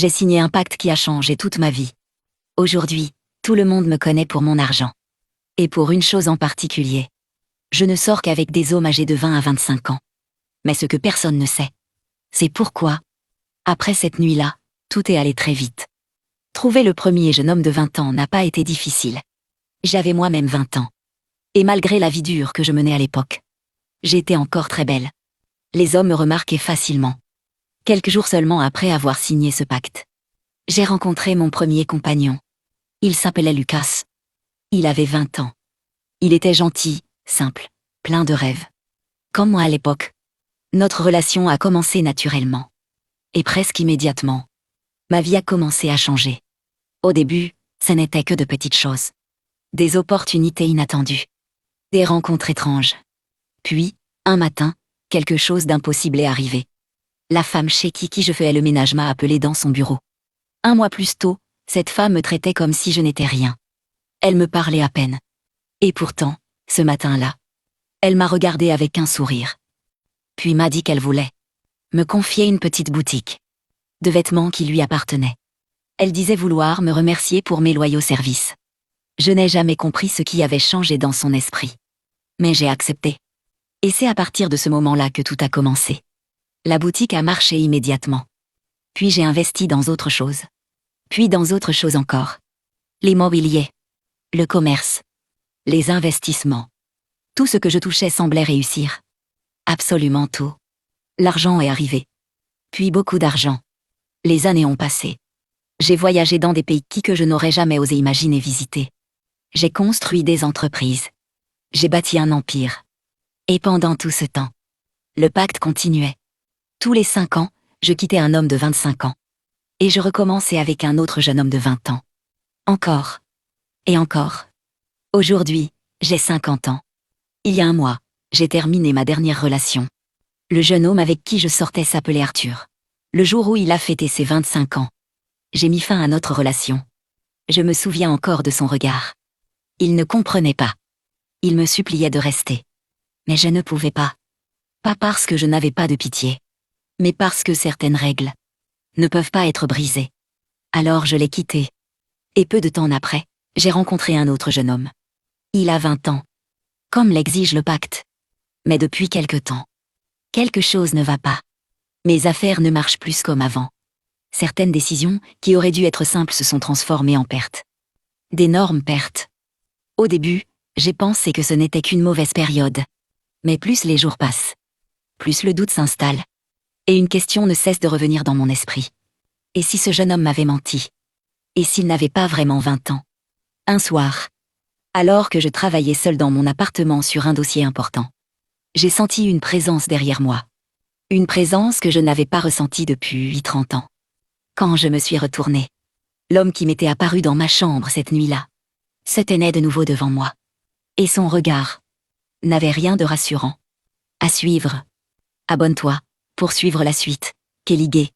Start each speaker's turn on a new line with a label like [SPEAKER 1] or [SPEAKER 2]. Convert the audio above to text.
[SPEAKER 1] J'ai signé un pacte qui a changé toute ma vie. Aujourd'hui, tout le monde me connaît pour mon argent. Et pour une chose en particulier. Je ne sors qu'avec des hommes âgés de 20 à 25 ans. Mais ce que personne ne sait, c'est pourquoi, après cette nuit-là, tout est allé très vite. Trouver le premier jeune homme de 20 ans n'a pas été difficile. J'avais moi-même 20 ans. Et malgré la vie dure que je menais à l'époque, j'étais encore très belle. Les hommes me remarquaient facilement. Quelques jours seulement après avoir signé ce pacte, j'ai rencontré mon premier compagnon. Il s'appelait Lucas. Il avait 20 ans. Il était gentil, simple, plein de rêves. Comme moi à l'époque. Notre relation a commencé naturellement. Et presque immédiatement, ma vie a commencé à changer. Au début, ce n'était que de petites choses. Des opportunités inattendues. Des rencontres étranges. Puis, un matin, quelque chose d'impossible est arrivé. La femme chez qui je faisais le ménage m'a appelé dans son bureau. 1 mois plus tôt, cette femme me traitait comme si je n'étais rien. Elle me parlait à peine. Et pourtant, ce matin-là, elle m'a regardé avec un sourire. Puis m'a dit qu'elle voulait me confier une petite boutique de vêtements qui lui appartenait. Elle disait vouloir me remercier pour mes loyaux services. Je n'ai jamais compris ce qui avait changé dans son esprit. Mais j'ai accepté. Et c'est à partir de ce moment-là que tout a commencé. La boutique a marché immédiatement. Puis j'ai investi dans autre chose. Puis dans autre chose encore. L'immobilier. Le commerce. Les investissements. Tout ce que je touchais semblait réussir. Absolument tout. L'argent est arrivé. Puis beaucoup d'argent. Les années ont passé. J'ai voyagé dans des pays que je n'aurais jamais osé imaginer visiter. J'ai construit des entreprises. J'ai bâti un empire. Et pendant tout ce temps, le pacte continuait. Tous les 5 ans, je quittais un homme de 25 ans. Et je recommençais avec un autre jeune homme de 20 ans. Encore. Et encore. Aujourd'hui, j'ai 50 ans. Il y a 1 mois, j'ai terminé ma dernière relation. Le jeune homme avec qui je sortais s'appelait Arthur. Le jour où il a fêté ses 25 ans, j'ai mis fin à notre relation. Je me souviens encore de son regard. Il ne comprenait pas. Il me suppliait de rester. Mais je ne pouvais pas. Pas parce que je n'avais pas de pitié, mais parce que certaines règles ne peuvent pas être brisées. Alors je l'ai quitté. Et peu de temps après, j'ai rencontré un autre jeune homme. Il a 20 ans. Comme l'exige le pacte. Mais depuis quelque temps, quelque chose ne va pas. Mes affaires ne marchent plus comme avant. Certaines décisions, qui auraient dû être simples, se sont transformées en pertes. D'énormes pertes. Au début, j'ai pensé que ce n'était qu'une mauvaise période. Mais plus les jours passent, plus le doute s'installe. Et une question ne cesse de revenir dans mon esprit. Et si ce jeune homme m'avait menti? Et s'il n'avait pas vraiment 20 ans? Un soir, alors que je travaillais seul dans mon appartement sur un dossier important, j'ai senti une présence derrière moi. Une présence que je n'avais pas ressentie depuis 30 ans. Quand je me suis retournée, l'homme qui m'était apparu dans ma chambre cette nuit-là se tenait de nouveau devant moi. Et son regard n'avait rien de rassurant. À suivre. Abonne-toi pour suivre la suite. Kelly Gay.